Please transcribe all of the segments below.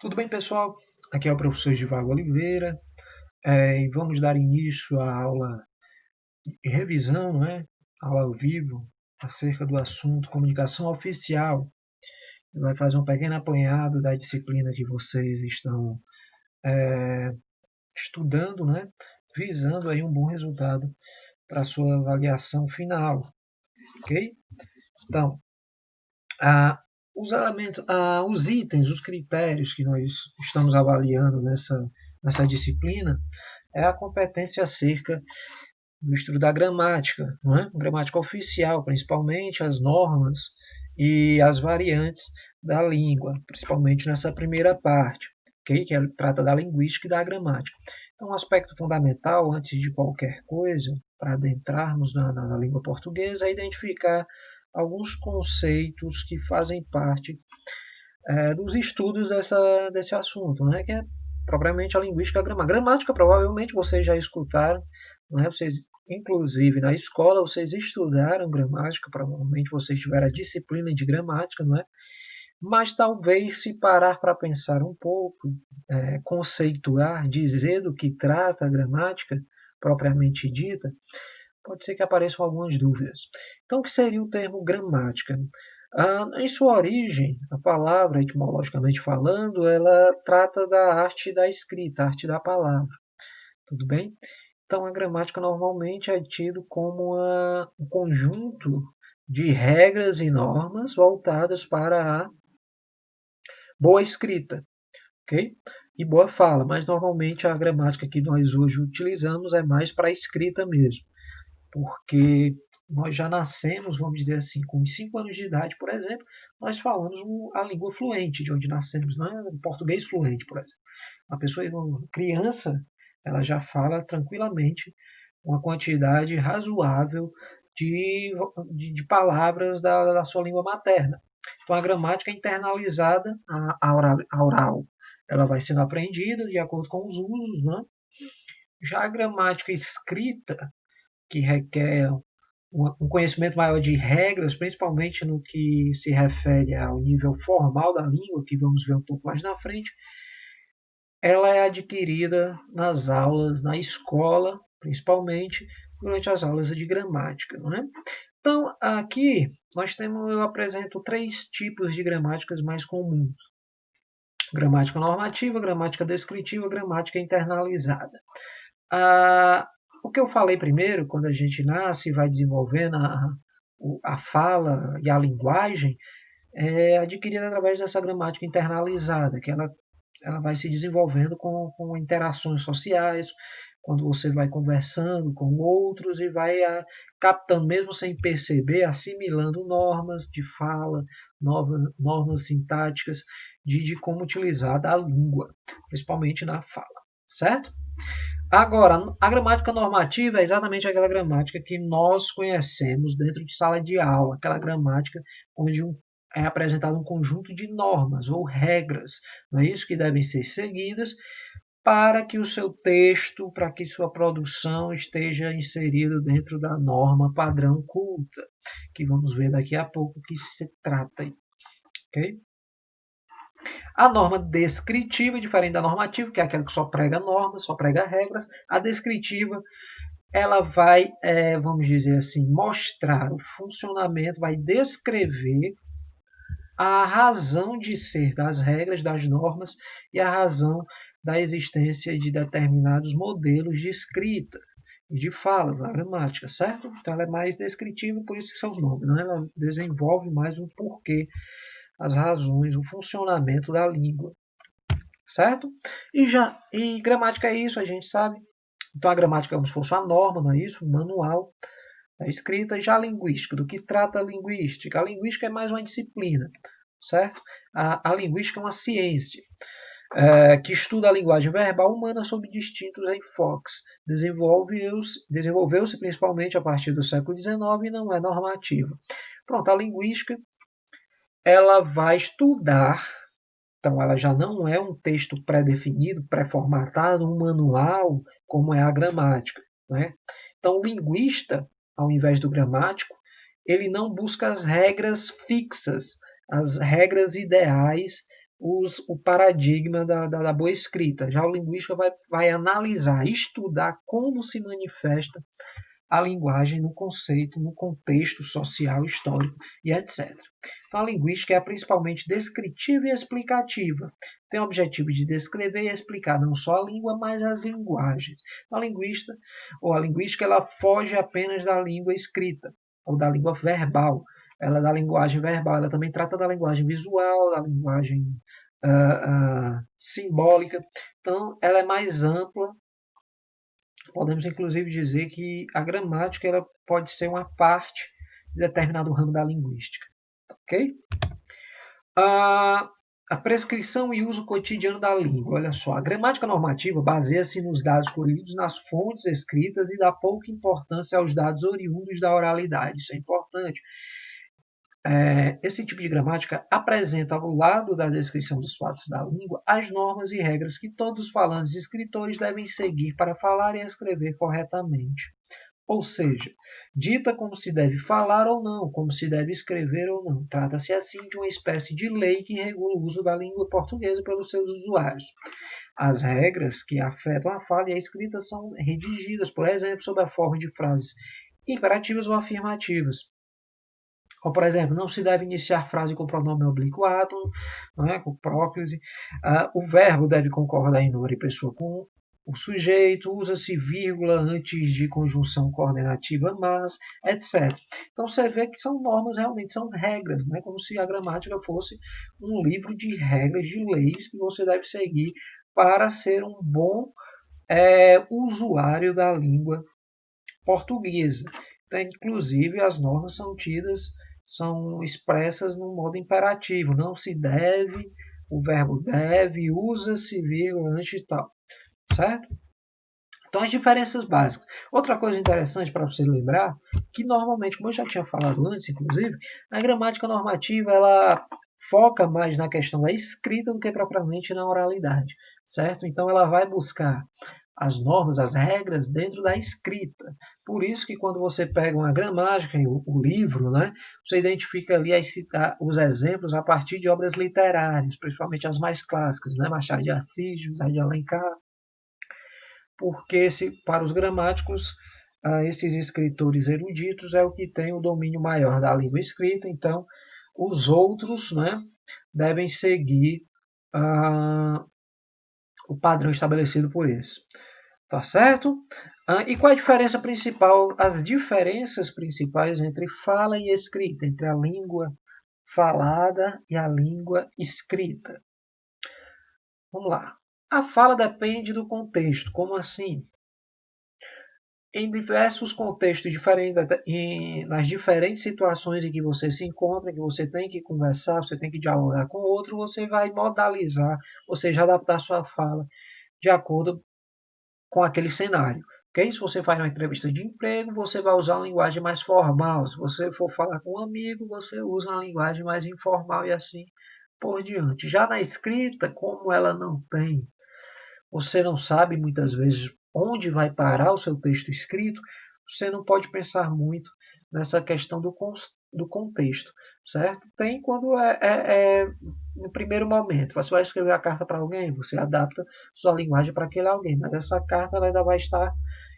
Tudo bem, pessoal? Aqui é o professor Givago Oliveira e vamos dar início à aula de revisão, aula ao vivo, acerca do assunto comunicação oficial. Vai fazer um pequeno apanhado da disciplina que vocês estão estudando, visando aí um bom resultado para a sua avaliação final, ok? Então, ah, os itens, os critérios que nós estamos avaliando nessa disciplina é a competência acerca do estudo da gramática, não é? Gramática oficial, principalmente as normas e as variantes da língua, principalmente nessa primeira parte, okay? Que trata da linguística e da gramática. Então, um aspecto fundamental, antes de qualquer coisa, para adentrarmos na língua portuguesa, é identificar alguns conceitos que fazem parte dos estudos desse assunto, né? Que é propriamente a linguística e a gramática. Gramática, provavelmente, vocês já escutaram, não é? Vocês, inclusive, na escola, vocês estudaram gramática, provavelmente vocês tiveram a disciplina de gramática, não é? Mas talvez, se parar para pensar um pouco, conceituar, dizer do que trata a gramática, propriamente dita, pode ser que apareçam algumas dúvidas. Então, o que seria o termo gramática? Em sua origem, a palavra, etimologicamente falando, ela trata da arte da escrita, a arte da palavra. Tudo bem? Então, a gramática normalmente é tido como um conjunto de regras e normas voltadas para a boa escrita, ok? E boa fala, mas normalmente a gramática que nós hoje utilizamos é mais para a escrita mesmo, porque nós já nascemos, vamos dizer assim, com 5 anos de idade, por exemplo, nós falamos a língua fluente de onde nascemos, não é? O português fluente, por exemplo. Uma pessoa, uma criança, ela já fala tranquilamente uma quantidade razoável de palavras da sua língua materna. Então, a gramática é internalizada, a oral, ela vai sendo aprendida de acordo com os usos, né? Já a gramática escrita, que requer um conhecimento maior de regras, principalmente no que se refere ao nível formal da língua, que vamos ver um pouco mais na frente, ela é adquirida nas aulas, na escola, principalmente durante as aulas de gramática, não é? Então, aqui eu apresento 3 tipos de gramáticas mais comuns: gramática normativa, gramática descritiva, gramática internalizada. Ah, o que eu falei primeiro, quando a gente nasce e vai desenvolvendo a fala e a linguagem, é adquirida através dessa gramática internalizada, que ela vai se desenvolvendo com interações sociais, quando você vai conversando com outros e vai captando, mesmo sem perceber, assimilando normas de fala, normas sintáticas de como utilizar a língua, principalmente na fala, certo? Agora, a gramática normativa é exatamente aquela gramática que nós conhecemos dentro de sala de aula, aquela gramática onde é apresentado um conjunto de normas ou regras, não é isso, que devem ser seguidas para que o seu texto, para que sua produção esteja inserida dentro da norma padrão culta, que vamos ver daqui a pouco que se trata, ok? A norma descritiva, diferente da normativa, que é aquela que só prega normas, só prega regras. A descritiva, ela vai, vamos dizer assim, mostrar o funcionamento, vai descrever a razão de ser das regras, das normas e a razão da existência de determinados modelos de escrita e de falas, a gramática, certo? Então ela é mais descritiva, por isso que são os nomes, né? Ela desenvolve mais o porquê, as razões, o funcionamento da língua, certo? E gramática é isso, a gente sabe. Então a gramática é como se fosse uma norma, não é isso? Um manual da escrita. Já a linguística, do que trata a linguística? A linguística é mais uma disciplina, certo? A linguística é uma ciência que estuda a linguagem verbal humana sob distintos enfoques. Desenvolveu-se principalmente a partir do século XIX e não é normativa. Pronto, a linguística ela vai estudar. Então, ela já não é um texto pré-definido, pré-formatado, um manual, como é a gramática, né? Então, o linguista, ao invés do gramático, ele não busca as regras fixas, as regras ideais o paradigma da boa escrita. Já o linguística vai analisar, estudar como se manifesta a linguagem no conceito, no contexto social, histórico e etc. Então, a linguística é principalmente descritiva e explicativa. Tem o objetivo de descrever e explicar não só a língua, mas as linguagens. Então, a linguística, ela foge apenas da língua escrita ou da língua verbal. Ela é da linguagem verbal, ela também trata da linguagem visual, da linguagem simbólica. Então, ela é mais ampla. Podemos inclusive dizer que a gramática ela pode ser uma parte de determinado ramo da linguística. Ok? A prescrição e uso cotidiano da língua. Olha só, a gramática normativa baseia-se nos dados colhidos nas fontes escritas e dá pouca importância aos dados oriundos da oralidade. Isso é importante. Esse tipo de gramática apresenta, ao lado da descrição dos fatos da língua, as normas e regras que todos os falantes e escritores devem seguir para falar e escrever corretamente. Ou seja, dita como se deve falar ou não, como se deve escrever ou não. Trata-se assim de uma espécie de lei que regula o uso da língua portuguesa pelos seus usuários. As regras que afetam a fala e a escrita são redigidas, por exemplo, sob a forma de frases imperativas ou afirmativas. Como, por exemplo, não se deve iniciar frase com pronome oblíquo átomo, não é? Com próclise. O verbo deve concordar em número e pessoa com o sujeito, usa-se vírgula antes de conjunção coordenativa mas, etc. Então você vê que são normas, realmente são regras, né? Como se a gramática fosse um livro de regras, de leis que você deve seguir para ser um bom usuário da língua portuguesa. Então, inclusive, as normas são expressas no modo imperativo. Não se deve, o verbo deve, usa-se, vírgula, antes e tal. Certo? Então, as diferenças básicas. Outra coisa interessante para você lembrar, que normalmente, como eu já tinha falado antes, inclusive, a gramática normativa, ela foca mais na questão da escrita do que propriamente na oralidade, certo? Então, ela vai buscar as normas, as regras dentro da escrita. Por isso que quando você pega uma gramática, o livro, né, você identifica ali os exemplos a partir de obras literárias, principalmente as mais clássicas, né, Machado de Assis, José de Alencar, porque para os gramáticos, esses escritores eruditos é o que tem o domínio maior da língua escrita, então os outros, né, devem seguir o padrão estabelecido por esse. Tá certo? E qual a diferença principal, as diferenças principais entre fala e escrita, entre a língua falada e a língua escrita? Vamos lá. A fala depende do contexto. Como assim? Em diversos contextos diferentes, nas diferentes situações em que você se encontra, que você tem que conversar, você tem que dialogar com o outro, você vai modalizar, ou seja, adaptar sua fala de acordo com aquele cenário. Okay? Se você faz uma entrevista de emprego, você vai usar uma linguagem mais formal. Se você for falar com um amigo, você usa uma linguagem mais informal e assim por diante. Já na escrita, como ela não tem, você não sabe muitas vezes onde vai parar o seu texto escrito, você não pode pensar muito nessa questão do contexto, certo? Tem quando no primeiro momento. Você vai escrever a carta para alguém, você adapta sua linguagem para aquele alguém, mas essa carta ainda vai estar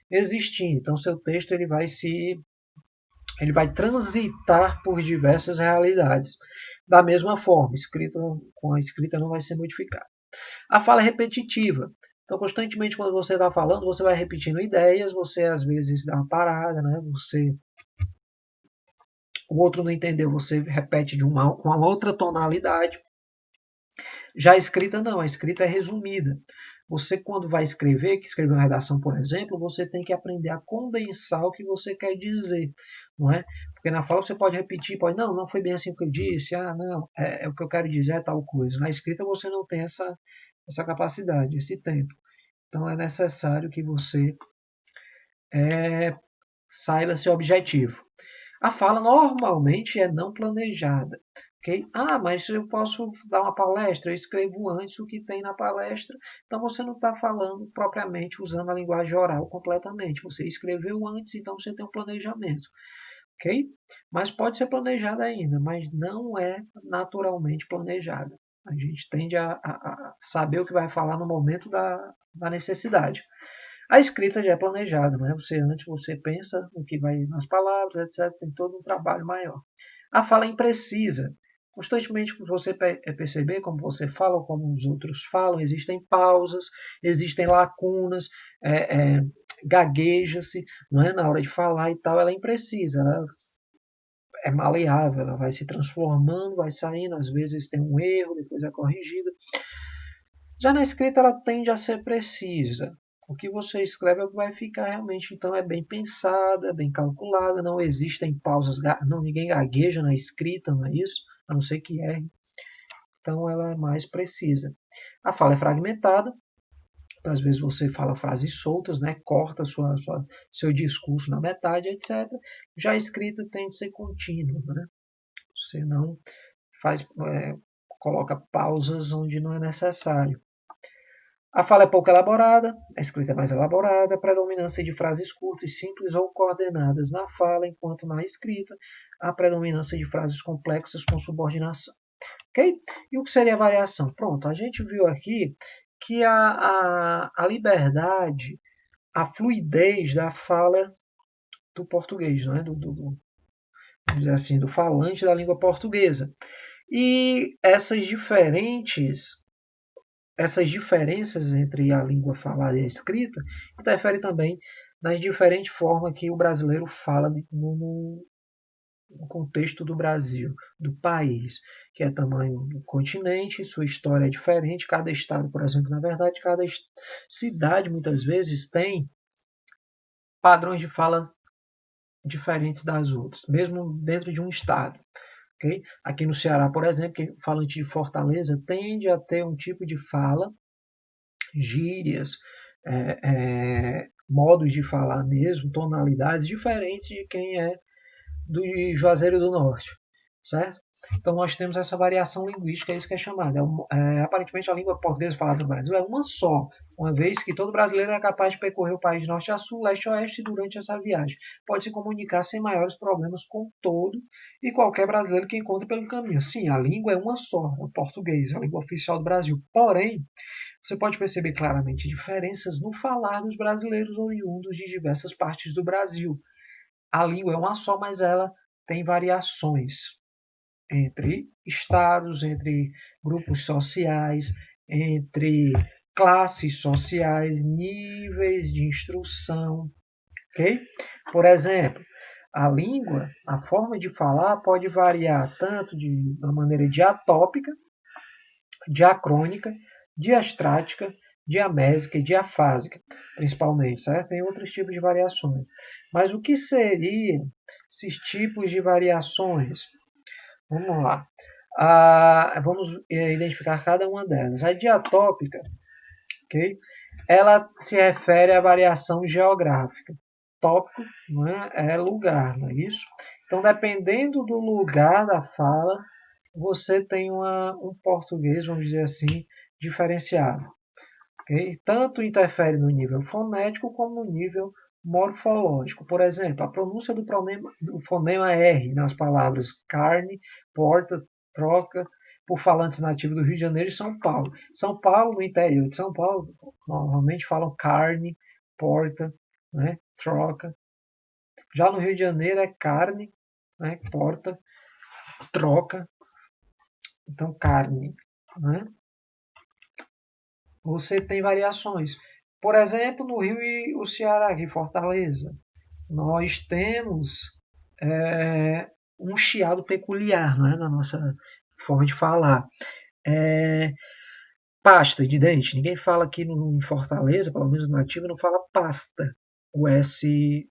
existindo. Então, seu texto ele vai transitar por diversas realidades. Da mesma forma, com a escrita não vai ser modificado. A fala é repetitiva. Então, constantemente, quando você está falando, você vai repetindo ideias, você às vezes dá uma parada, né? O outro não entendeu, você repete com uma outra tonalidade. Já a escrita não, a escrita é resumida. Você, quando vai escrever, que escrever uma redação, por exemplo, você tem que aprender a condensar o que você quer dizer, não é? Porque na fala você pode repetir, não foi bem assim que eu disse, não, o que eu quero dizer é tal coisa. Na escrita você não tem essa capacidade, esse tempo. Então é necessário que você saiba seu objetivo. A fala normalmente é não planejada. Okay? Mas eu posso dar uma palestra, eu escrevo antes o que tem na palestra, então você não está falando propriamente usando a linguagem oral completamente. Você escreveu antes, então você tem um planejamento. Okay? Mas pode ser planejada ainda, mas não é naturalmente planejada. A gente tende a saber o que vai falar no momento da necessidade. A escrita já é planejada, né? Antes você pensa o que vai nas palavras, etc. Tem todo um trabalho maior. A fala é imprecisa. Constantemente você perceber como você fala ou como os outros falam, existem pausas, existem lacunas, gagueja-se, não é, na hora de falar e tal, ela é imprecisa, ela é maleável, ela vai se transformando, vai saindo, às vezes tem um erro, depois é corrigido. Já na escrita ela tende a ser precisa. O que você escreve é o que vai ficar realmente, então é bem pensada, bem calculada, não existem pausas, não, ninguém gagueja na escrita, não é isso? A não ser que erre. Então ela é mais precisa. A fala é fragmentada, então, às vezes você fala frases soltas, né? Corta seu discurso na metade, etc. Já a escrita tem de ser contínua, né? Você não coloca pausas onde não é necessário. A fala é pouco elaborada, a escrita é mais elaborada, a predominância de frases curtas, simples ou coordenadas na fala, enquanto na escrita a predominância de frases complexas com subordinação. Ok? E o que seria a variação? Pronto, a gente viu aqui que a liberdade, a fluidez da fala do português, não é? Vamos dizer assim, do falante da língua portuguesa. E essas diferenças entre a língua falada e a escrita interferem também nas diferentes formas que o brasileiro fala no contexto do Brasil, do país, que é tamanho do continente, sua história é diferente, cada estado, por exemplo, na verdade, cada cidade muitas vezes tem padrões de fala diferentes das outras, mesmo dentro de um estado. Okay? Aqui no Ceará, por exemplo, que falante de Fortaleza tende a ter um tipo de fala, gírias, modos de falar mesmo, tonalidades diferentes de quem é do Juazeiro do Norte, certo? Então nós temos essa variação linguística, é isso que é chamado. Aparentemente a língua portuguesa falada no Brasil é uma só, uma vez que todo brasileiro é capaz de percorrer o país de norte a sul, leste a oeste durante essa viagem. Pode se comunicar sem maiores problemas com todo e qualquer brasileiro que encontre pelo caminho. Sim, a língua é uma só, o português, a língua oficial do Brasil. Porém, você pode perceber claramente diferenças no falar dos brasileiros oriundos de diversas partes do Brasil. A língua é uma só, mas ela tem variações entre estados, entre grupos sociais, entre classes sociais, níveis de instrução, ok? Por exemplo, a língua, a forma de falar pode variar tanto de uma maneira diatópica, diacrônica, diastrática, diamésica e diafásica, principalmente, certo? Tem outros tipos de variações. Mas o que seriam esses tipos de variações? Vamos lá. Vamos identificar cada uma delas. A diatópica, ok? Ela se refere à variação geográfica. Tópico, não é lugar, não é isso? Então, dependendo do lugar da fala, você tem um português, vamos dizer assim, diferenciado. Okay? Tanto interfere no nível fonético como no nível morfológico. Por exemplo, a pronúncia do fonema R nas palavras carne, porta, troca, por falantes nativos do Rio de Janeiro e São Paulo. São Paulo, no interior de São Paulo, normalmente falam carne, porta, né, troca. Já no Rio de Janeiro é carne, né, porta, troca, então carne. Né? Você tem variações. Por exemplo, no Rio e o Ceará, aqui em Fortaleza, nós temos um chiado peculiar, né, na nossa forma de falar. Pasta de dente. Ninguém fala aqui em Fortaleza, pelo menos nativo, não fala pasta. O S,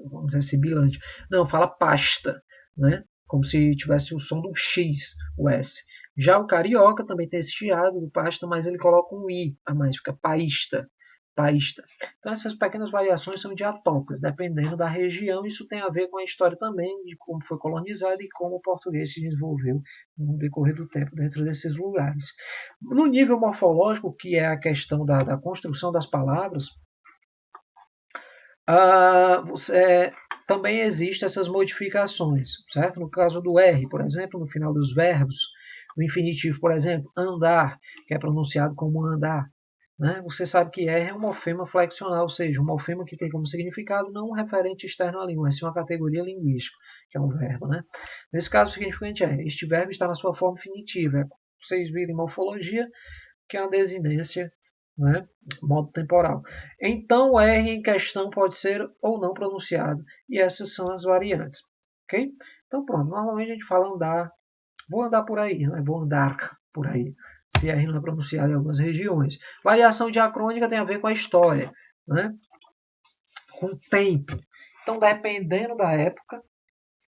vamos dizer, sibilante. Não, fala pasta, né? Como se tivesse o som do X, o S. Já o carioca também tem esse chiado do pasta, mas ele coloca um I a mais, fica paista. Paista. Então essas pequenas variações são diatópicas, dependendo da região. Isso tem a ver com a história também de como foi colonizado e como o português se desenvolveu no decorrer do tempo dentro desses lugares. No nível morfológico, que é a questão da construção das palavras, também existem essas modificações, certo? No caso do R, por exemplo, no final dos verbos, O infinitivo, por exemplo, andar, que é pronunciado como andar. Né? Você sabe que R é um morfema flexional, ou seja, um morfema que tem como significado não um referente externo à língua, mas sim uma categoria linguística, que é um verbo. Né? Nesse caso, o significante é: este verbo está na sua forma infinitiva. Vocês viram em morfologia, que é uma desinência, né? Modo temporal. Então, o R em questão pode ser ou não pronunciado, e essas são as variantes. Ok? Então, pronto. Normalmente a gente fala andar. Vou andar por aí, né? Vou andar por aí. Se R não é pronunciado em algumas regiões. Variação diacrônica tem a ver com a história, né? Com o tempo. Então, dependendo da época,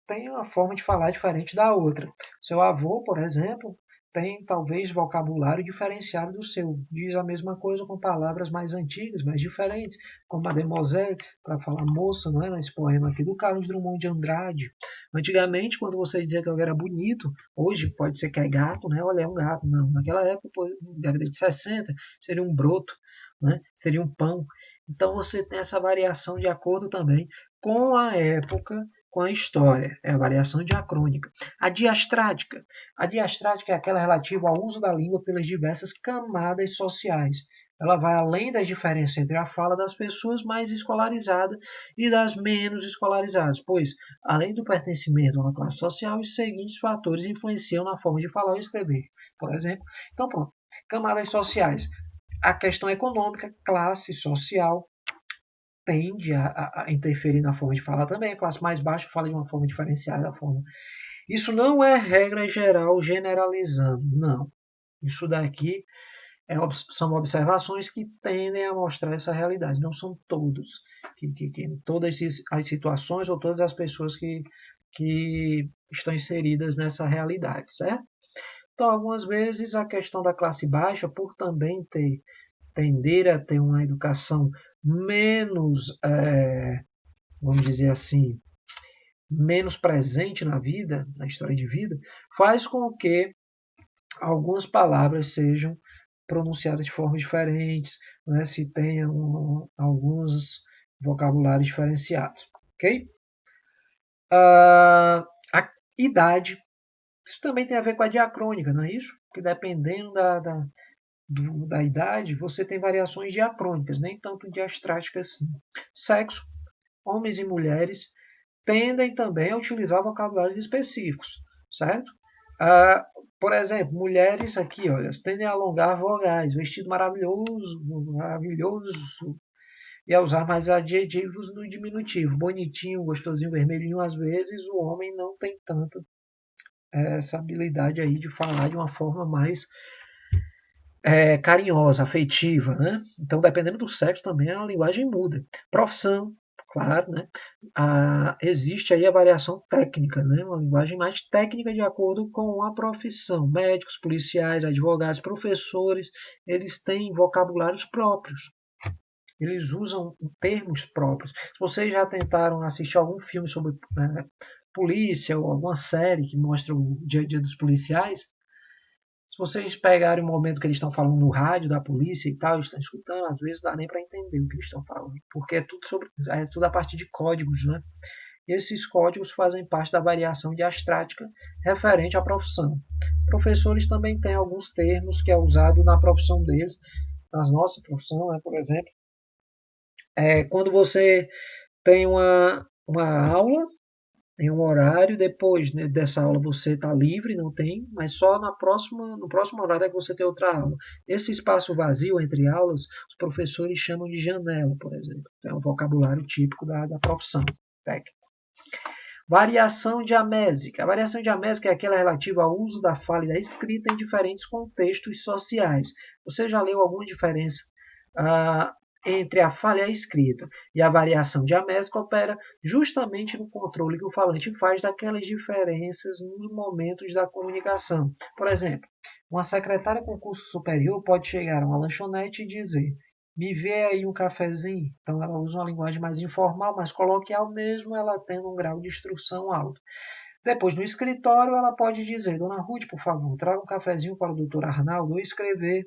tem uma forma de falar diferente da outra. Seu avô, por exemplo, tem talvez vocabulário diferenciado do seu. Diz a mesma coisa com palavras mais antigas, mais diferentes, como mademoiselle, para falar moça, não é? Nesse poema aqui do Carlos Drummond de Andrade. Antigamente, quando você dizia que alguém era bonito, hoje pode ser que é gato, né? Olha, é um gato. Não, naquela época, década de 60, seria um broto, né? Seria um pão. Então você tem essa variação de acordo também com a época, com a história, é a variação diacrônica. A diastrática. A diastrática é aquela relativa ao uso da língua pelas diversas camadas sociais. Ela vai além das diferenças entre a fala das pessoas mais escolarizadas e das menos escolarizadas, pois, além do pertencimento a uma classe social, os seguintes fatores influenciam na forma de falar e escrever. Por exemplo, então pronto, camadas sociais. A questão econômica, classe social, tende a interferir na forma de falar também. A classe mais baixa fala de uma forma diferenciada da forma. Isso não é regra geral generalizando, não. Isso daqui são observações que tendem a mostrar essa realidade. Não são todos, todas as situações ou todas as pessoas que estão inseridas nessa realidade, certo? Então, algumas vezes a questão da classe baixa, por também tender a ter uma educação menos, vamos dizer assim, menos presente na vida, na história de vida, faz com que algumas palavras sejam pronunciadas de formas diferentes, né, se tenham alguns vocabulários diferenciados, ok? A idade, isso também tem a ver com a diacrônica, não é isso? Porque dependendo da idade, você tem variações diacrônicas, nem tanto diastráticas assim. Sexo, homens e mulheres tendem também a utilizar vocabulários específicos, certo? Por exemplo, mulheres aqui, olha, tendem a alongar vogais, vestido maravilhoso, maravilhoso, e a usar mais adjetivos no diminutivo, bonitinho, gostosinho, vermelhinho. Às vezes o homem não tem tanto essa habilidade aí de falar de uma forma mais carinhosa, afetiva, né? Então, dependendo do sexo também a linguagem muda. Profissão, claro, né? Existe aí a variação técnica, né? Uma linguagem mais técnica de acordo com a profissão. Médicos, policiais, advogados, professores, eles têm vocabulários próprios. Eles usam termos próprios. Se vocês já tentaram assistir algum filme sobre polícia ou alguma série que mostra o dia a dia dos policiais, se vocês pegarem o momento que eles estão falando no rádio da polícia e tal, eles estão escutando, às vezes não dá nem para entender o que eles estão falando, porque é tudo a partir de códigos, né? E esses códigos fazem parte da variação diastrática referente à profissão. Professores também têm alguns termos que é usado na profissão deles, na nossa profissão, né, por exemplo. Quando você tem uma aula, tem um horário, depois, né, dessa aula você está livre, não tem, mas só no próximo horário é que você tem outra aula. Esse espaço vazio entre aulas, os professores chamam de janela, por exemplo. É um vocabulário típico da profissão técnica. Variação diamésica. A variação diamésica é aquela relativa ao uso da fala e da escrita em diferentes contextos sociais. Você já leu alguma diferença entre a fala e a escrita? E a variação diamésica opera justamente no controle que o falante faz daquelas diferenças nos momentos da comunicação. Por exemplo, uma secretária com curso superior pode chegar a uma lanchonete e dizer: me vê aí um cafezinho. Então ela usa uma linguagem mais informal, mais coloquial, mesmo ela tendo um grau de instrução alto. Depois, no escritório, ela pode dizer: dona Ruth, por favor, traga um cafezinho para o doutor Arnaldo, ou escrever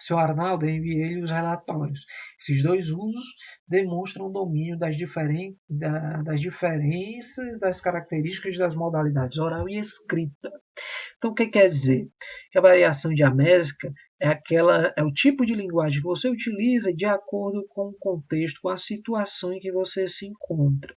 Seu Arnaldo, enviei-lhe os relatórios. Esses dois usos demonstram o domínio das diferenças das características das modalidades oral e escrita. Então, o que quer dizer? Que a variação diamétrica é o tipo de linguagem que você utiliza de acordo com o contexto, com a situação em que você se encontra.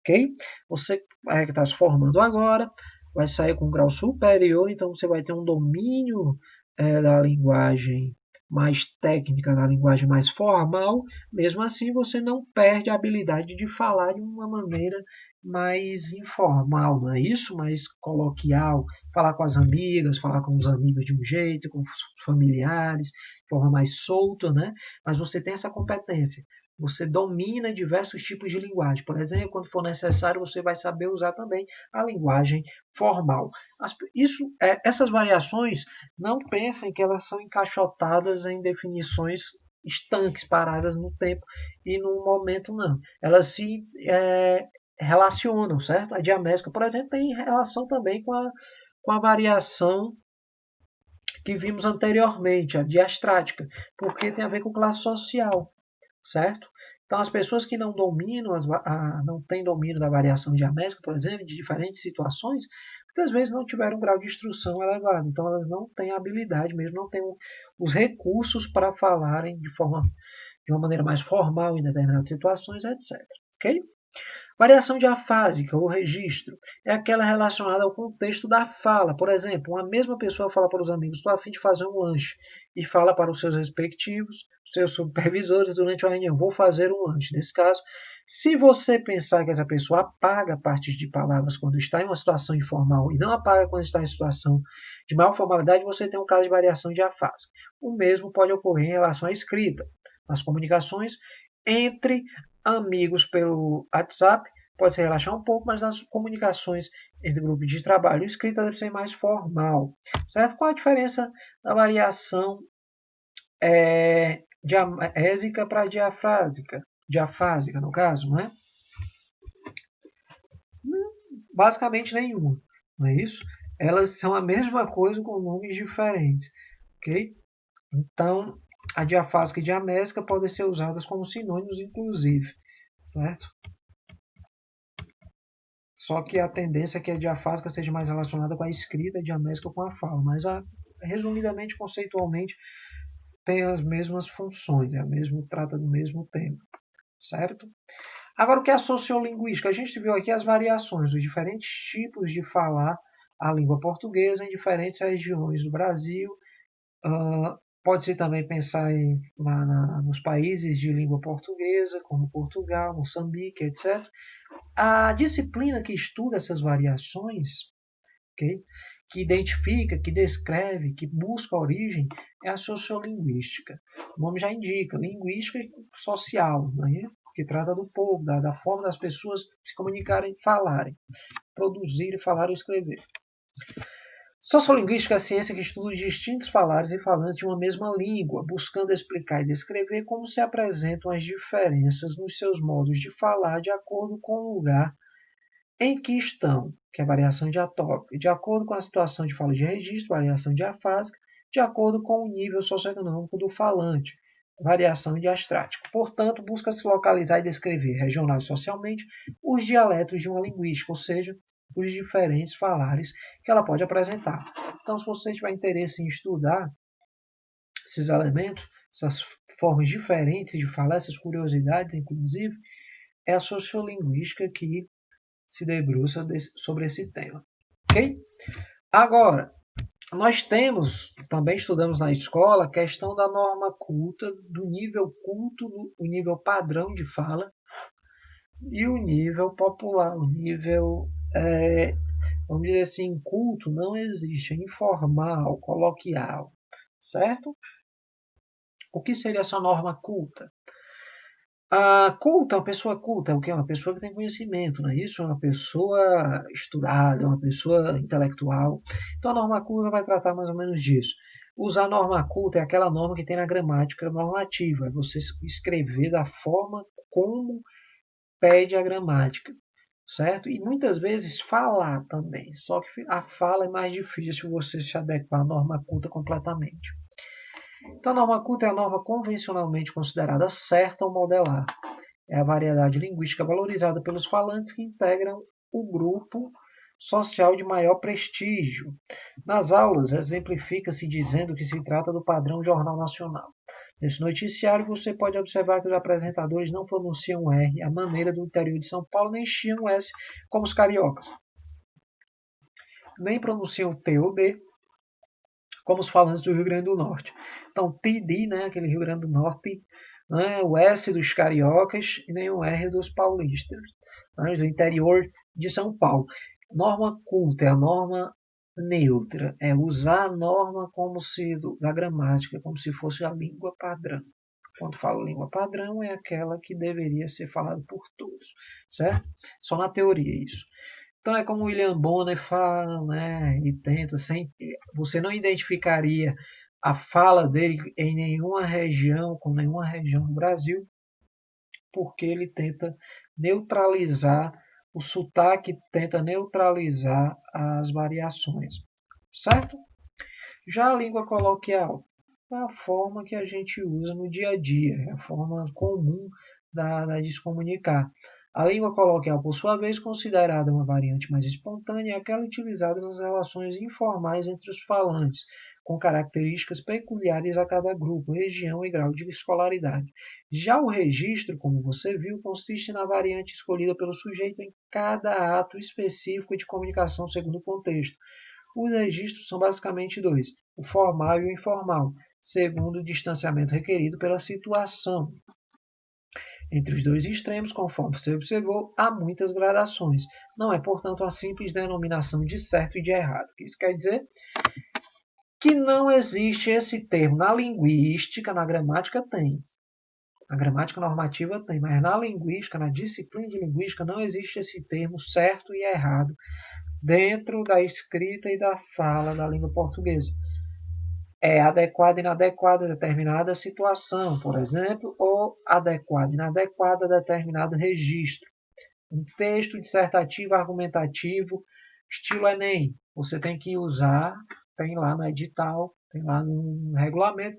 Ok? Você que está se formando agora vai sair com um grau superior, então você vai ter um domínio da linguagem mais técnica, da linguagem mais formal. Mesmo assim, você não perde a habilidade de falar de uma maneira mais informal, não é isso? Mais coloquial, falar com as amigas, falar com os amigos de um jeito, com os familiares, de forma mais solta, né? Mas você tem essa competência. Você domina diversos tipos de linguagem. Por exemplo, quando for necessário, você vai saber usar também a linguagem formal. Essas variações, não pensem que elas são encaixotadas em definições estanques, paradas no tempo e no momento, não. Elas se relacionam, certo? A diamétrica, por exemplo, tem relação também com a variação que vimos anteriormente, a diastrática, porque tem a ver com classe social, certo? Então, as pessoas que não dominam, não têm domínio da variação diamétrica, por exemplo, de diferentes situações, muitas vezes não tiveram um grau de instrução elevado. Então, elas não têm habilidade mesmo, não têm os recursos para falarem de uma maneira mais formal em determinadas situações, etc. Ok? Variação diafásica ou registro é aquela relacionada ao contexto da fala. Por exemplo, uma mesma pessoa fala para os amigos: estou a fim de fazer um lanche, e fala para os seus respectivos, seus supervisores durante a reunião: vou fazer um lanche. Nesse caso, se você pensar que essa pessoa apaga partes de palavras quando está em uma situação informal e não apaga quando está em situação de maior formalidade, você tem um caso de variação diafásica. O mesmo pode ocorrer em relação à escrita. Nas comunicações entre amigos pelo WhatsApp, pode se relaxar um pouco, mas nas comunicações entre grupos de trabalho, escrita deve ser mais formal. Certo? Qual a diferença da variação diaésica para diafásica? Diafásica, no caso, não é? Basicamente nenhuma, não é isso? Elas são a mesma coisa com nomes diferentes, ok? Então, a diafásica e diamésica podem ser usadas como sinônimos, inclusive, certo? Só que a tendência é que a diafásica seja mais relacionada com a escrita, a diamésica com a fala, mas resumidamente, conceitualmente, tem as mesmas funções, trata do mesmo tema, certo? Agora, o que é a sociolinguística? A gente viu aqui as variações, os diferentes tipos de falar a língua portuguesa em diferentes regiões do Brasil. Pode-se também pensar nos países de língua portuguesa, como Portugal, Moçambique, etc. A disciplina que estuda essas variações, okay, que identifica, que descreve, que busca a origem, é a sociolinguística. O nome já indica, linguística social, né, que trata do povo, da forma das pessoas se comunicarem, falarem, produzir, falar e escrever. Sociolinguística é a ciência que estuda os distintos falares e falantes de uma mesma língua, buscando explicar e descrever como se apresentam as diferenças nos seus modos de falar de acordo com o lugar em que estão, que é a variação diatópica, de acordo com a situação de fala de registro, variação diafásica, de acordo com o nível socioeconômico do falante, variação diastrática. Portanto, busca se localizar e descrever regional e socialmente os dialetos de uma linguística, ou seja, os diferentes falares que ela pode apresentar. Então, se você tiver interesse em estudar esses elementos, essas formas diferentes de falar, essas curiosidades, inclusive, é a sociolinguística que se debruça sobre esse tema. Ok? Agora, nós também estudamos na escola, a questão da norma culta, do nível culto, o nível padrão de fala e o nível popular, o nível, vamos dizer assim, culto não existe, é informal, coloquial, certo? O que seria essa norma culta? A culta, uma pessoa culta é o quê? Uma pessoa que tem conhecimento, não é isso? É uma pessoa estudada, é uma pessoa intelectual. Então a norma culta vai tratar mais ou menos disso. Usar norma culta é aquela norma que tem na gramática normativa, é você escrever da forma como pede a gramática, certo? E muitas vezes falar também, só que a fala é mais difícil você se adequar à norma culta completamente. Então, a norma culta é a norma convencionalmente considerada certa ou modelar. É a variedade linguística valorizada pelos falantes que integram o grupo social de maior prestígio. Nas aulas, exemplifica-se dizendo que se trata do padrão Jornal Nacional. Nesse noticiário, você pode observar que os apresentadores não pronunciam o R à maneira do interior de São Paulo, nem chiam o S como os cariocas. Nem pronunciam o T ou D como os falantes do Rio Grande do Norte. Então, TD, né, aquele Rio Grande do Norte, né, o S dos cariocas e nem o R dos paulistas, né, do interior de São Paulo. Norma culta é a norma neutra, é usar a norma como se da gramática, como se fosse a língua padrão. Quando falo língua padrão, é aquela que deveria ser falada por todos, certo? Só na teoria isso. Então é como o William Bonner fala, né? E tenta sempre. Você não identificaria a fala dele em nenhuma região, com nenhuma região do Brasil, porque ele tenta neutralizar o sotaque, tenta neutralizar as variações, certo? Já a língua coloquial é a forma que a gente usa no dia a dia, é a forma comum de se comunicar. A língua coloquial, por sua vez, considerada uma variante mais espontânea, é aquela utilizada nas relações informais entre os falantes, com características peculiares a cada grupo, região e grau de escolaridade. Já o registro, como você viu, consiste na variante escolhida pelo sujeito em cada ato específico de comunicação segundo o contexto. Os registros são basicamente dois, o formal e o informal, segundo o distanciamento requerido pela situação. Entre os dois extremos, conforme você observou, há muitas gradações. Não é, portanto, uma simples denominação de certo e de errado. Isso quer dizer que não existe esse termo. Na linguística, na gramática tem. Na gramática normativa tem, mas na linguística, na disciplina de linguística, não existe esse termo certo e errado dentro da escrita e da fala da língua portuguesa. É adequada e inadequada a determinada situação, por exemplo, ou adequada e inadequada a determinado registro. Um texto dissertativo, argumentativo, estilo Enem. Você tem que usar, tem lá no edital, tem lá no regulamento,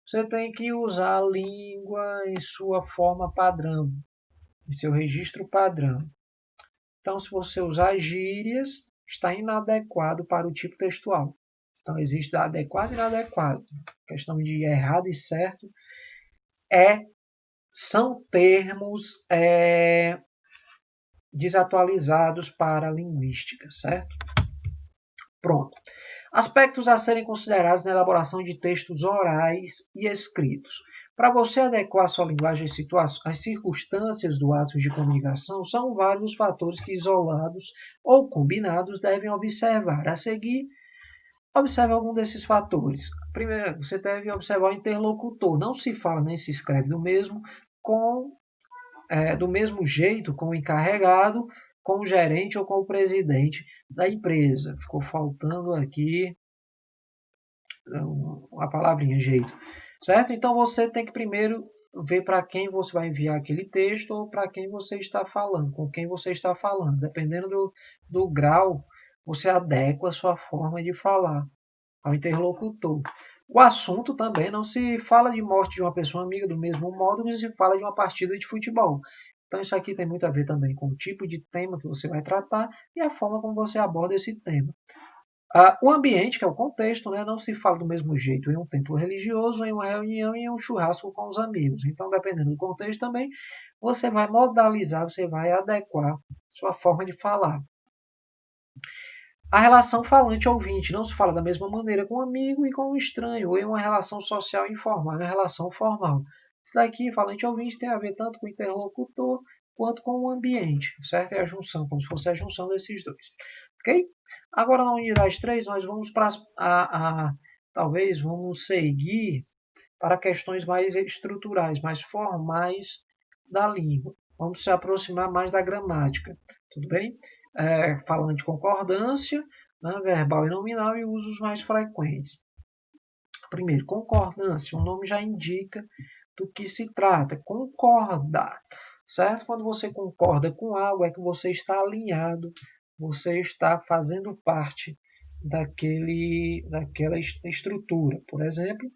você tem que usar a língua em sua forma padrão, em seu registro padrão. Então, se você usar gírias, está inadequado para o tipo textual. Então, existe adequado e inadequado. A questão de errado e certo são termos desatualizados para a linguística, certo? Pronto. Aspectos a serem considerados na elaboração de textos orais e escritos. Para você adequar sua linguagem às circunstâncias do ato de comunicação, são vários os fatores que, isolados ou combinados, devem observar. A seguir, observe algum desses fatores. Primeiro, você deve observar o interlocutor. Não se fala nem se escreve do mesmo jeito com o encarregado, com o gerente ou com o presidente da empresa. Ficou faltando aqui a palavrinha jeito, certo? Então você tem que primeiro ver para quem você vai enviar aquele texto ou para quem você está falando, com quem você está falando. Dependendo do grau, você adequa a sua forma de falar ao interlocutor. O assunto também não se fala de morte de uma pessoa amiga do mesmo modo que se fala de uma partida de futebol. Então isso aqui tem muito a ver também com o tipo de tema que você vai tratar e a forma como você aborda esse tema. O ambiente, que é o contexto, né, não se fala do mesmo jeito em um templo religioso, em uma reunião e em um churrasco com os amigos. Então, dependendo do contexto também, você vai modalizar, você vai adequar sua forma de falar. A relação falante-ouvinte não se fala da mesma maneira com um amigo e com um estranho, ou em uma relação social informal, é uma relação formal. Isso daqui, falante-ouvinte, tem a ver tanto com o interlocutor quanto com o ambiente, certo? É a junção, como se fosse a junção desses dois. Ok? Agora, na unidade 3, nós vamos para talvez vamos seguir para questões mais estruturais, mais formais da língua. Vamos se aproximar mais da gramática, tudo bem? Falando de concordância, né, verbal e nominal e usos mais frequentes. Primeiro, concordância. O nome já indica do que se trata. Concordar, certo? Quando você concorda com algo, é que você está alinhado, você está fazendo parte daquela estrutura. Por exemplo,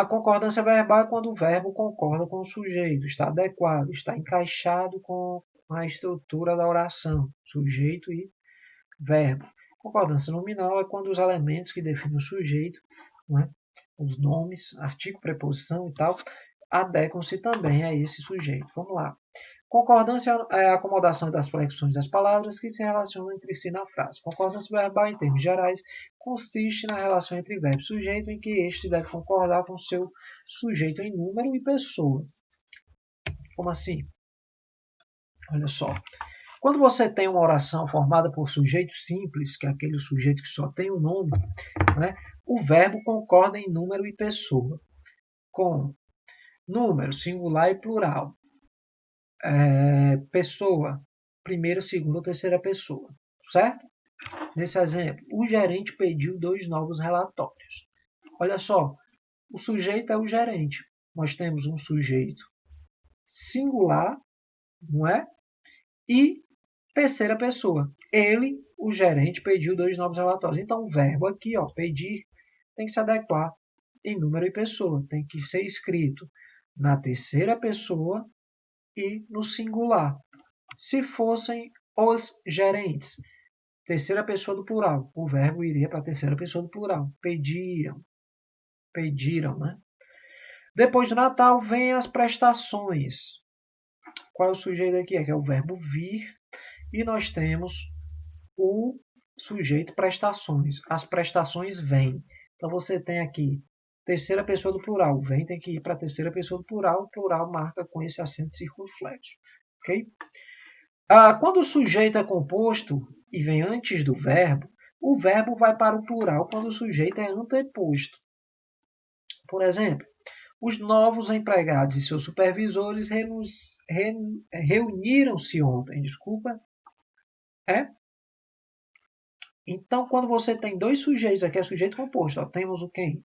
A concordância verbal é quando o verbo concorda com o sujeito, está adequado, está encaixado com a estrutura da oração, sujeito e verbo. Concordância nominal é quando os elementos que definem o sujeito, né, os nomes, artigo, preposição e tal, adequam-se também a esse sujeito. Vamos lá. Concordância é a acomodação das flexões das palavras que se relacionam entre si na frase. Concordância verbal, em termos gerais, consiste na relação entre verbo e sujeito, em que este deve concordar com seu sujeito em número e pessoa. Como assim? Olha só. Quando você tem uma oração formada por sujeito simples, que é aquele sujeito que só tem um nome, né, o verbo concorda em número e pessoa, com número, singular e plural. Pessoa, primeira, segunda ou terceira pessoa, certo? Nesse exemplo, o gerente pediu 2 novos relatórios. Olha só, o sujeito é o gerente. Nós temos um sujeito singular, não é? E terceira pessoa. Ele, o gerente, pediu 2 novos relatórios. Então, o verbo aqui, ó, pedir, tem que se adequar em número e pessoa. Tem que ser escrito na terceira pessoa e no singular. Se fossem os gerentes, terceira pessoa do plural, o verbo iria para a terceira pessoa do plural. Pediram, né? Depois do Natal, vem as prestações. Qual é o sujeito aqui? Aqui é o verbo vir. E nós temos o sujeito prestações. As prestações vêm. Então, você tem aqui terceira pessoa do plural. Vem tem que ir para a terceira pessoa do plural. O plural marca com esse acento circunflexo. Ok? Quando o sujeito é composto e vem antes do verbo, o verbo vai para o plural quando o sujeito é anteposto. Por exemplo, os novos empregados e seus supervisores reuniram-se ontem. Desculpa. Então, quando você tem 2 sujeitos, aqui é sujeito composto, ó, temos o quem?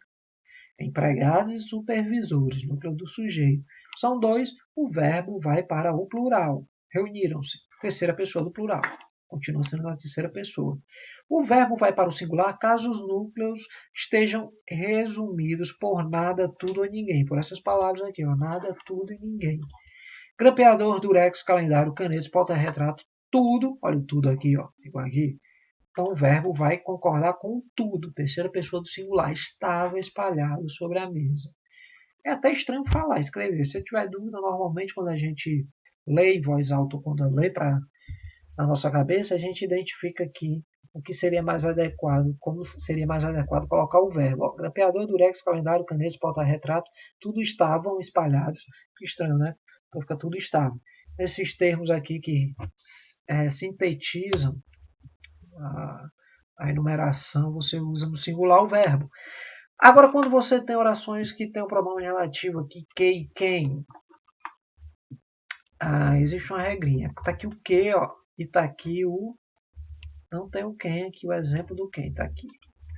Empregados e supervisores, núcleo do sujeito. São 2, o verbo vai para o plural. Reuniram-se, terceira pessoa do plural. Continua sendo na terceira pessoa. O verbo vai para o singular caso os núcleos estejam resumidos por nada, tudo ou ninguém. Por essas palavras aqui, ó, nada, tudo e ninguém. Grampeador, durex, calendário, canetas, porta-retrato, tudo. Olha o tudo aqui, ó, igual aqui. Então, o verbo vai concordar com tudo. Terceira pessoa do singular. Estava espalhado sobre a mesa. É até estranho falar, escrever. Se tiver dúvida, normalmente, quando a gente lê em voz alta ou quando lê na nossa cabeça, a gente identifica aqui o que seria mais adequado, como seria mais adequado colocar o verbo. Ó, grampeador, durex, calendário, canetas, porta-retrato, tudo estavam espalhados. Que estranho, né? Então fica tudo estava. Esses termos aqui que sintetizam a enumeração, você usa no singular o verbo. Agora, quando você tem orações que tem o pronome relativo aqui, que e quem, existe uma regrinha. Está aqui o que, ó, e está aqui o... Não tem o quem aqui, o exemplo do quem, está aqui.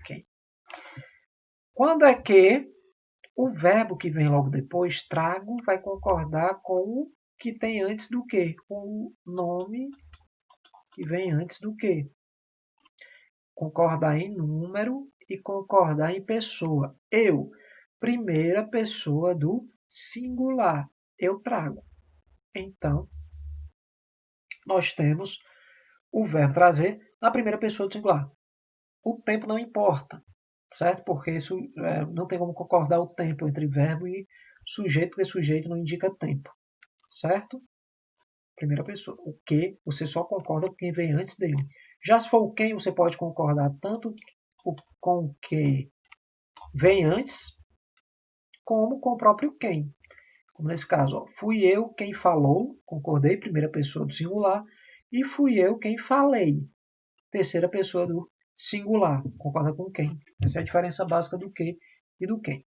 Quem. Quando é que o verbo que vem logo depois, trago, vai concordar com o que tem antes do que, com o nome que vem antes do que. Concordar em número e concordar em pessoa. Eu, primeira pessoa do singular, eu trago. Então, nós temos o verbo trazer na primeira pessoa do singular. O tempo não importa, certo? Porque isso não tem como concordar o tempo entre verbo e sujeito, porque sujeito não indica tempo, certo? Primeira pessoa. O que você só concorda com quem vem antes dele. Já se for o quem, você pode concordar tanto com o que vem antes, como com o próprio quem. Como nesse caso, ó, fui eu quem falou, concordei, primeira pessoa do singular, e fui eu quem falei, terceira pessoa do singular, concorda com quem. Essa é a diferença básica do que e do quem.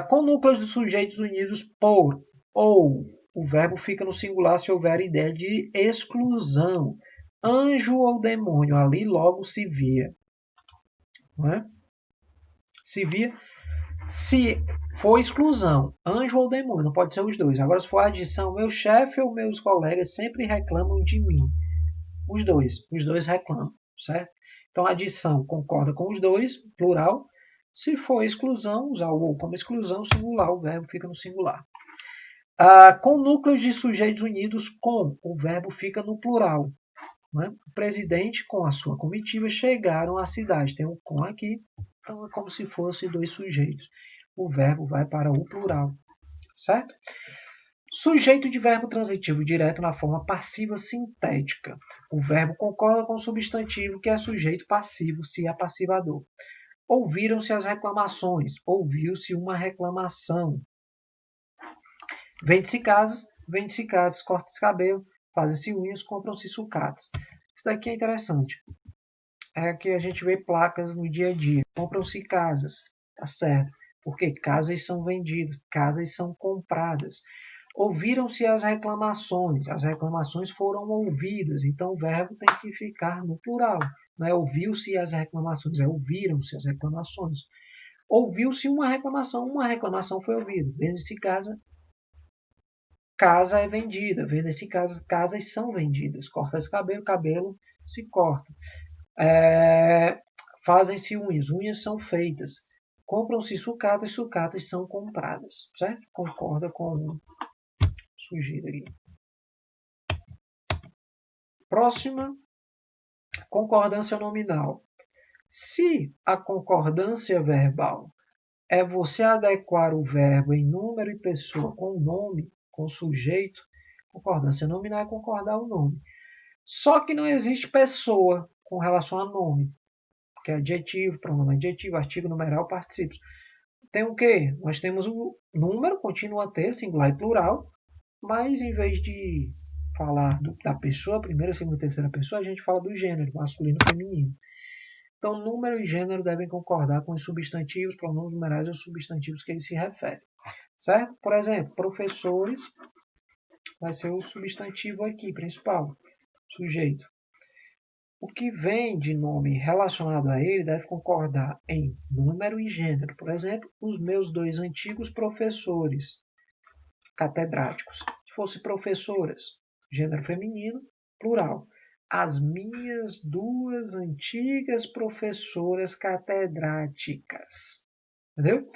Com núcleos de sujeitos unidos por ou, o verbo fica no singular se houver ideia de exclusão. Anjo ou demônio, ali logo se via. Não é? Se via se for exclusão, anjo ou demônio, não pode ser os dois. Agora, se for adição, meu chefe ou meus colegas sempre reclamam de mim. Os dois reclamam, certo? Então, adição concorda com os dois, plural. Se for exclusão, usar o ou como exclusão, singular, o verbo fica no singular. Com núcleos de sujeitos unidos com, o verbo fica no plural. Né? O presidente com a sua comitiva chegaram à cidade. Tem um com aqui, então é como se fosse dois sujeitos. O verbo vai para o plural, certo? Sujeito de verbo transitivo direto na forma passiva sintética. O verbo concorda com o substantivo que é sujeito passivo, se é passivador. Ouviram-se as reclamações. Ouviu-se uma reclamação. Vende-se casas, corta-se cabelo, fazem-se unhas, compram-se sucatas. Isso daqui é interessante. É que a gente vê placas no dia a dia. Compram-se casas, tá certo? Porque casas são vendidas, casas são compradas. Ouviram-se as reclamações foram ouvidas, então o verbo tem que ficar no plural. Não é ouviu-se as reclamações, é ouviram-se as reclamações. Ouviu-se uma reclamação foi ouvida. Vende-se casa, casa é vendida. Vende-se casas, casas são vendidas. Corta-se cabelo, cabelo se corta. Fazem-se unhas, unhas são feitas. Compram-se sucatas, sucatas são compradas. Certo? Concorda com o sujeito aqui. Próxima, concordância nominal. Se a concordância verbal é você adequar o verbo em número e pessoa com o nome, com o sujeito, concordância nominal é concordar o nome. Só que não existe pessoa com relação a nome, que é adjetivo, pronome adjetivo, artigo, numeral, particípios. Tem o quê? Nós temos o número, continua a ter, singular e plural, mas em vez de falar da pessoa, primeira, segunda, terceira pessoa, a gente fala do gênero, masculino e feminino. Então, número e gênero devem concordar com os substantivos, pronomes numerais ou substantivos que eles se referem. Certo? Por exemplo, professores vai ser o substantivo aqui, principal, sujeito. O que vem de nome relacionado a ele deve concordar em número e gênero. Por exemplo, os meus dois antigos professores catedráticos. Se fosse professoras, gênero feminino, plural. As minhas duas antigas professoras catedráticas. Entendeu?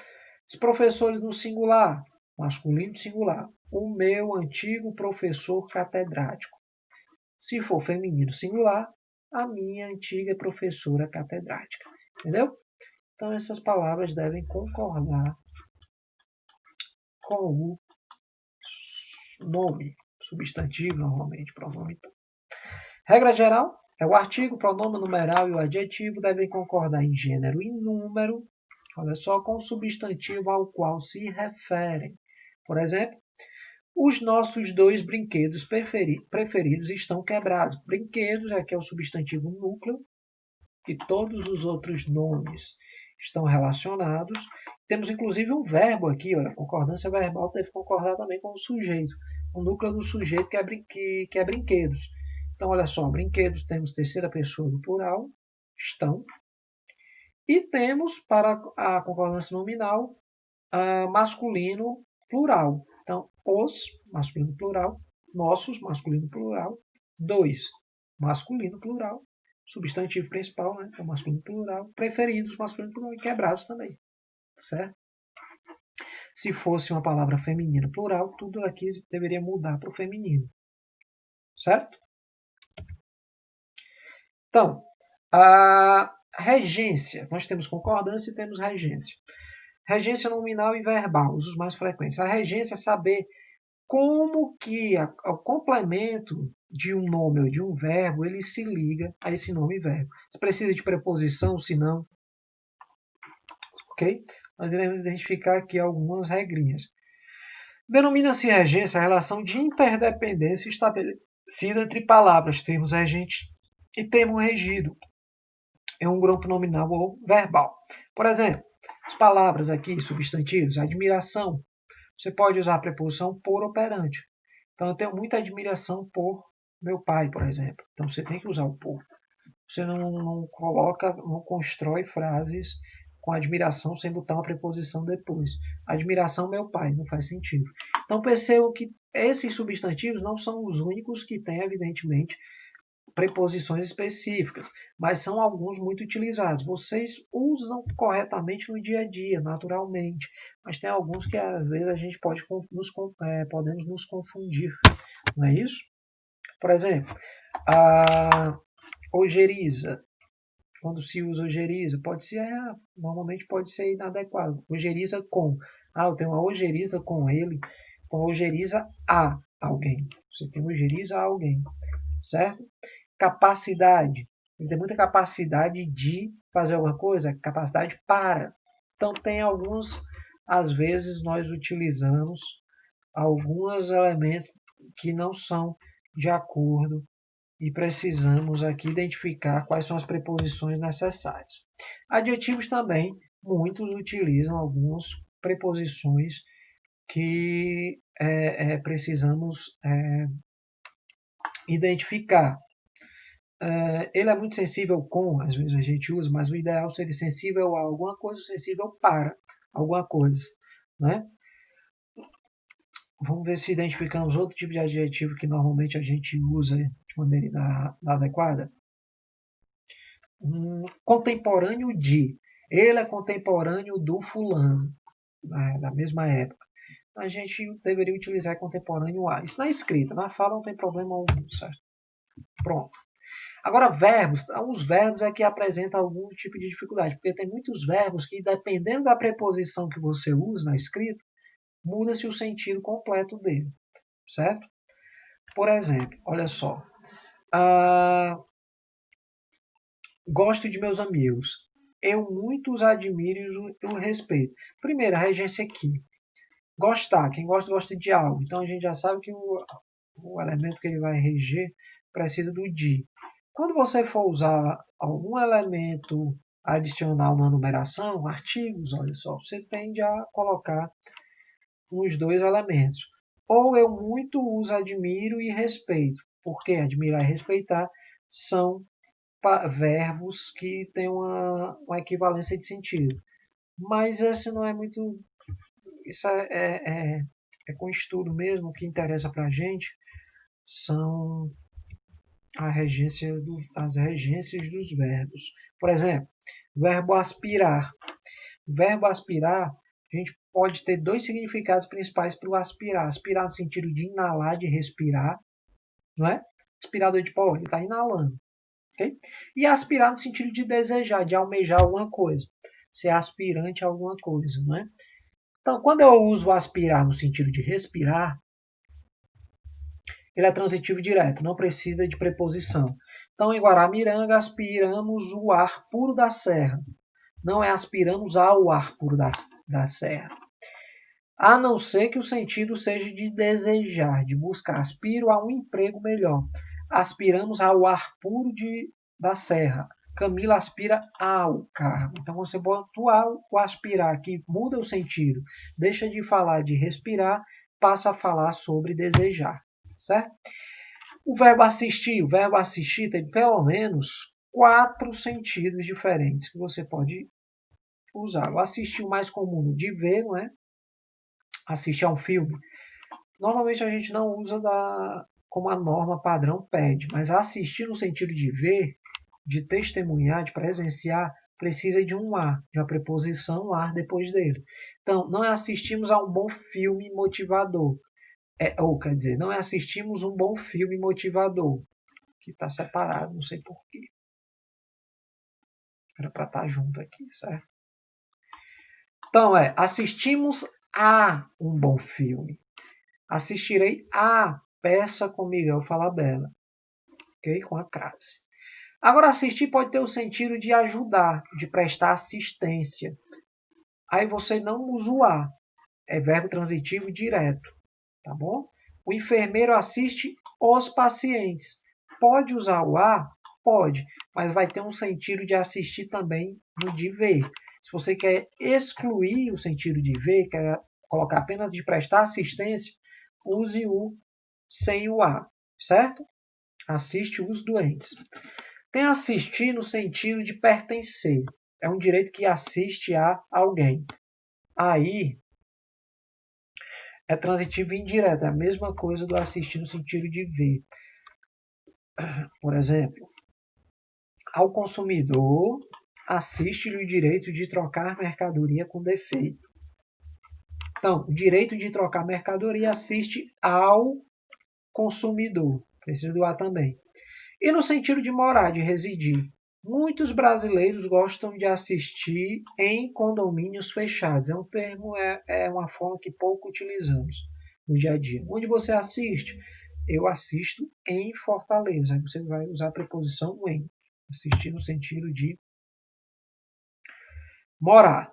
Os professores no singular, masculino singular. O meu antigo professor catedrático. Se for feminino singular, a minha antiga professora catedrática. Entendeu? Então essas palavras devem concordar com o nome, substantivo normalmente, pronome. Regra geral, o artigo, o pronome numeral e o adjetivo devem concordar em gênero e número, olha só, com o substantivo ao qual se referem. Por exemplo, os nossos dois brinquedos preferidos estão quebrados. Brinquedos aqui é o substantivo núcleo e todos os outros nomes estão relacionados. Temos inclusive um verbo aqui, olha, a concordância verbal deve concordar também com o sujeito. O núcleo do sujeito que é brinquedos. Então, olha só, brinquedos temos terceira pessoa do plural, estão. E temos, para a concordância nominal, masculino plural. Então, os, masculino plural, nossos, masculino plural, dois, masculino plural, substantivo principal, né, é o masculino plural, preferidos, masculino plural, e quebrados também, certo? Se fosse uma palavra feminina plural, tudo aqui deveria mudar para o feminino, certo? Então, a regência, nós temos concordância e temos regência. Regência nominal e verbal, os mais frequentes. A regência é saber como que o complemento de um nome ou de um verbo ele se liga a esse nome e verbo. Se precisa de preposição, se não. Ok? Nós iremos identificar aqui algumas regrinhas. Denomina-se regência a relação de interdependência estabelecida entre palavras, termos regentes e termo regido em um grupo nominal ou verbal. Por exemplo, as palavras aqui, substantivos, admiração. Você pode usar a preposição por operante. Então, eu tenho muita admiração por meu pai, por exemplo. Então, você tem que usar o por. Você não constrói frases com admiração sem botar uma preposição depois. Admiração, meu pai, não faz sentido. Então, percebam que esses substantivos não são os únicos que têm, evidentemente, preposições específicas, mas são alguns muito utilizados. Vocês usam corretamente no dia a dia, naturalmente, mas tem alguns que às vezes a gente podemos nos confundir, não é isso? Por exemplo, a ojeriza. Quando se usa ojeriza, normalmente pode ser inadequado. Ojeriza com. Eu tenho uma ojeriza com ele, com ojeriza a alguém. Você tem ojeriza a alguém, certo? Capacidade. Ele tem muita capacidade de fazer alguma coisa, capacidade para. Então tem alguns, às vezes nós utilizamos alguns elementos que não são de acordo e precisamos aqui identificar quais são as preposições necessárias. Adjetivos também, muitos utilizam algumas preposições que precisamos identificar. Ele é muito sensível com, às vezes a gente usa, mas o ideal seria sensível a alguma coisa, sensível para alguma coisa, né? Vamos ver se identificamos outro tipo de adjetivo que normalmente a gente usa de maneira adequada. Contemporâneo de. Ele é contemporâneo do fulano, da mesma época. A gente deveria utilizar contemporâneo a. Isso na escrita, na fala não tem problema algum, certo? Pronto. Agora, verbos. Os verbos é que apresentam algum tipo de dificuldade, porque tem muitos verbos que, dependendo da preposição que você usa na escrita, muda-se o sentido completo dele, certo? Por exemplo, olha só. Gosto de meus amigos. Eu muito os admiro e os respeito. Primeiro, a regência aqui. Gostar. Quem gosta, gosta de algo. Então a gente já sabe que o elemento que ele vai reger precisa do de. Quando você for usar algum elemento adicional na numeração, artigos, olha só, você tende a colocar os dois elementos. Ou eu muito os admiro e respeito. Porque admirar e respeitar são verbos que têm uma equivalência de sentido. Mas esse não é muito. Isso é com estudo mesmo. O que interessa para a gente são as regências dos verbos. Por exemplo, verbo aspirar. Verbo aspirar, a gente pode ter dois significados principais para o aspirar. Aspirar no sentido de inalar, de respirar, não é? Aspirador de pó, ele está inalando. Okay? E aspirar no sentido de desejar, de almejar alguma coisa. Ser aspirante a alguma coisa. Não é? Então, quando eu uso aspirar no sentido de respirar, ele é transitivo direto, não precisa de preposição. Então, em Guaramiranga, aspiramos o ar puro da serra. Não é aspiramos ao ar puro da serra. A não ser que o sentido seja de desejar, de buscar. Aspiro a um emprego melhor. Aspiramos ao ar puro da serra. Camila aspira ao cargo. Então você bota o aspirar aqui, muda o sentido. Deixa de falar de respirar, passa a falar sobre desejar. Certo? O verbo assistir tem pelo menos 4 sentidos diferentes que você pode usar. O assistir o mais comum de ver, não é? Assistir a um filme. Normalmente a gente não usa como a norma padrão pede, mas assistir no sentido de ver, de testemunhar, de presenciar, precisa de um ar, de uma preposição ar depois dele. Então, não é assistimos a um bom filme motivador. Quer dizer, não é assistimos um bom filme motivador, que está separado, não sei porquê. Era para estar junto aqui, certo? Então, assistimos a um bom filme. Assistirei a peça com Miguel Falabella. Ok? Com a crase. Agora, assistir pode ter o sentido de ajudar, de prestar assistência. Aí você não usa o a. É verbo transitivo direto. Tá bom? O enfermeiro assiste os pacientes. Pode usar o a? Pode. Mas vai ter um sentido de assistir também no de ver. Se você quer excluir o sentido de ver, quer colocar apenas de prestar assistência, use o sem o a, certo? Assiste os doentes. Tem assistir no sentido de pertencer. É um direito que assiste a alguém. Aí é transitivo indireto, é a mesma coisa do assistir no sentido de ver. Por exemplo, ao consumidor assiste-lhe o direito de trocar mercadoria com defeito. Então, o direito de trocar mercadoria assiste ao consumidor. Preciso do A também. E no sentido de morar, de residir. Muitos brasileiros gostam de assistir em condomínios fechados. É um termo, é uma forma que pouco utilizamos no dia a dia. Onde você assiste? Eu assisto em Fortaleza. Aí você vai usar a preposição em. Assistir no sentido de morar.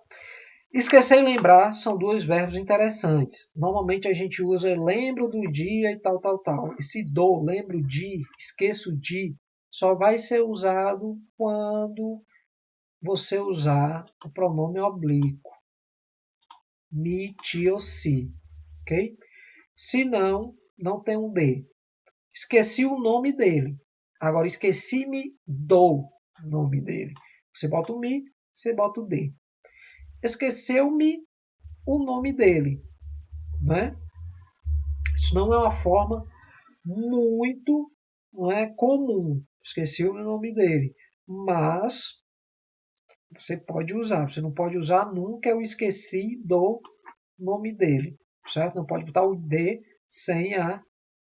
Esquecer e lembrar são dois verbos interessantes. Normalmente a gente usa lembro do dia e tal, tal, tal. Esse do, lembro de, esqueço de, só vai ser usado quando você usar o pronome oblíquo. Me, ti ou si. Ok? Se não, não tem um de. Esqueci o nome dele. Agora, esqueci-me do nome dele. Você bota o me, você bota o de. Esqueceu-me o nome dele. Né? Isso não é uma forma muito, não é comum. Esqueci o nome dele. Mas você pode usar. Você não pode usar nunca eu esqueci do nome dele. Certo? Não pode botar o de sem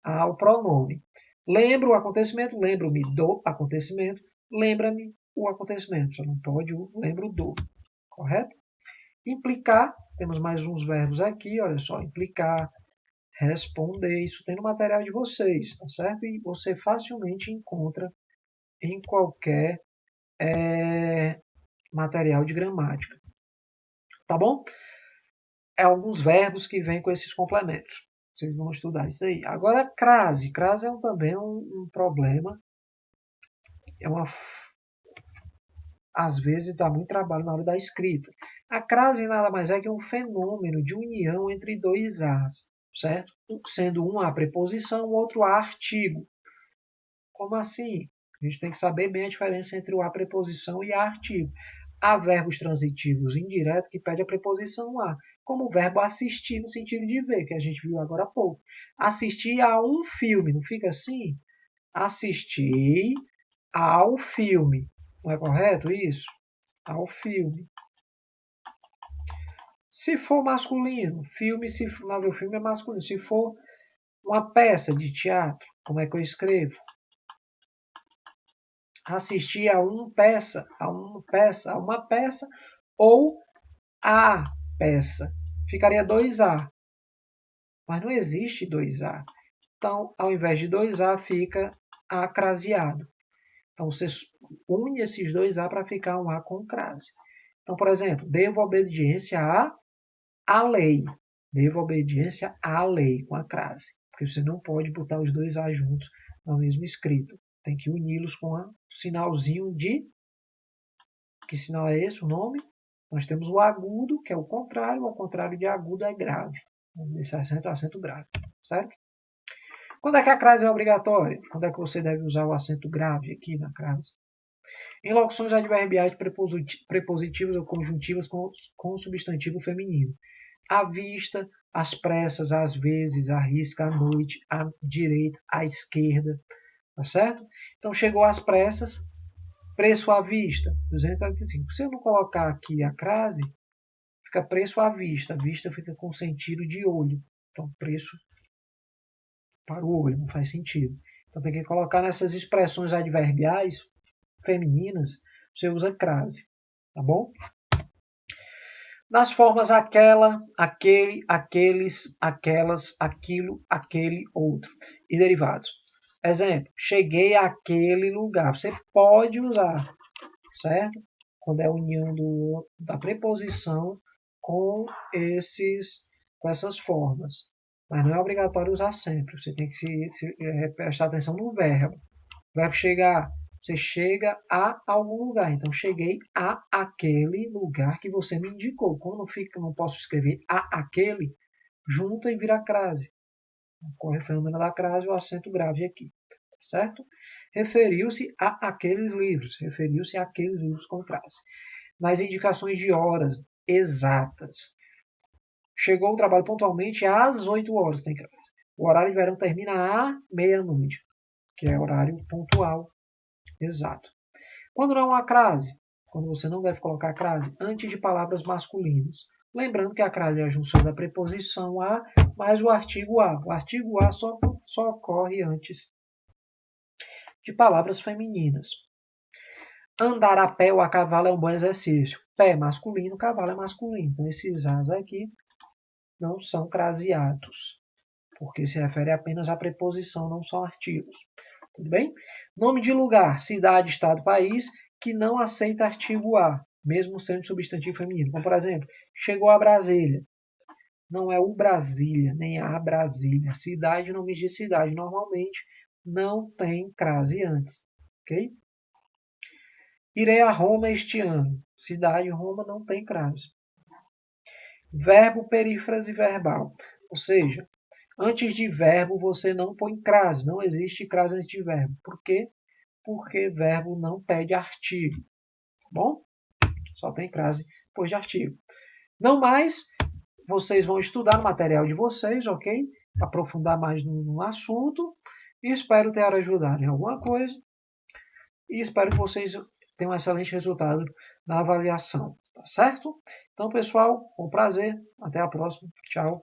o pronome. Lembro o acontecimento, lembro-me do acontecimento, lembra-me o acontecimento. Só não pode o lembro do. Correto? Implicar, temos mais uns verbos aqui, olha só, implicar, responder, isso tem no material de vocês, tá certo? E você facilmente encontra em qualquer material de gramática, tá bom? É alguns verbos que vêm com esses complementos. Vocês vão estudar isso aí. Agora, crase. Crase é também um problema. Às vezes dá muito trabalho na hora da escrita. A crase nada mais é que um fenômeno de união entre dois As, certo? Sendo um A preposição, o outro A artigo. Como assim? A gente tem que saber bem a diferença entre o A preposição e A artigo. Há verbos transitivos indiretos que pedem a preposição a, como o verbo assistir no sentido de ver, que a gente viu agora há pouco. Assistir a um filme, não fica assim? Assistir ao filme. Não é correto isso? Ao filme. Se for masculino, filme, se lá o filme é masculino. Se for uma peça de teatro, como é que eu escrevo? Assistir a uma peça, ou a peça. Ficaria 2A. Mas não existe 2A. Então, ao invés de 2A, fica acraseado. Então, você une esses dois A para ficar um A com crase. Então, por exemplo, devo obediência à lei. Devo obediência à lei, com a crase. Porque você não pode botar os dois A juntos na mesma escrita. Tem que uni-los com um sinalzinho de... Que sinal é esse? O nome? Nós temos o agudo, que é o contrário. Ao contrário de agudo é grave. Esse acento é acento grave. Certo? Quando é que a crase é obrigatória? Quando é que você deve usar o acento grave aqui na crase? Em locuções adverbiais prepositivas ou conjuntivas com substantivo feminino. À vista, às pressas, às vezes, à risca, à noite, à direita, à esquerda. Tá certo? Então chegou às pressas, preço à vista, 235. Se eu não colocar aqui a crase, fica preço à vista. A vista fica com sentido de olho. Então, preço para o olho, não faz sentido. Então, tem que colocar nessas expressões adverbiais femininas, você usa crase. Tá bom? Nas formas aquela, aquele, aqueles, aquelas, aquilo, aquele, outro. E derivados. Exemplo, cheguei àquele lugar. Você pode usar, certo? Quando é a união da preposição com essas formas. Mas não é obrigatório usar sempre. Você tem que prestar atenção no verbo. O verbo chegar. Você chega a algum lugar. Então, cheguei a aquele lugar que você me indicou. Como não posso escrever a aquele, junta e vira crase. Ocorre o fenômeno da crase, o acento grave aqui. Certo? Referiu-se a aqueles livros. Referiu-se a aqueles livros com crase. Nas indicações de horas exatas. Chegou o trabalho pontualmente às 8 horas, tem crase. O horário de verão termina à meia-noite. que é horário pontual exato. Quando não há crase, quando você não deve colocar crase, antes de palavras masculinas. Lembrando que a crase é a junção da preposição a mais o artigo a. O artigo a só ocorre antes de palavras femininas. Andar a pé ou a cavalo é um bom exercício. Pé é masculino, cavalo é masculino. Então, esses as aqui não são craseados, porque se refere apenas à preposição, não são artigos. Tudo bem? Nome de lugar, cidade, estado, país, que não aceita artigo a, mesmo sendo substantivo feminino. Como, por exemplo, chegou a Brasília. Não é o Brasília, nem a Brasília. Cidade, nome de cidade, normalmente não tem crase antes. Ok? Irei a Roma este ano. Cidade, Roma, não tem crase. Verbo, perífrase verbal. Ou seja, antes de verbo você não põe crase. Não existe crase antes de verbo. Por quê? Porque verbo não pede artigo. Tá bom? Só tem crase depois de artigo. Não mais, vocês vão estudar no material de vocês, ok? Aprofundar mais no assunto. E espero ter ajudado em alguma coisa. E espero que vocês tenham um excelente resultado na avaliação. Tá certo? Então, pessoal, foi um prazer. Até a próxima. Tchau.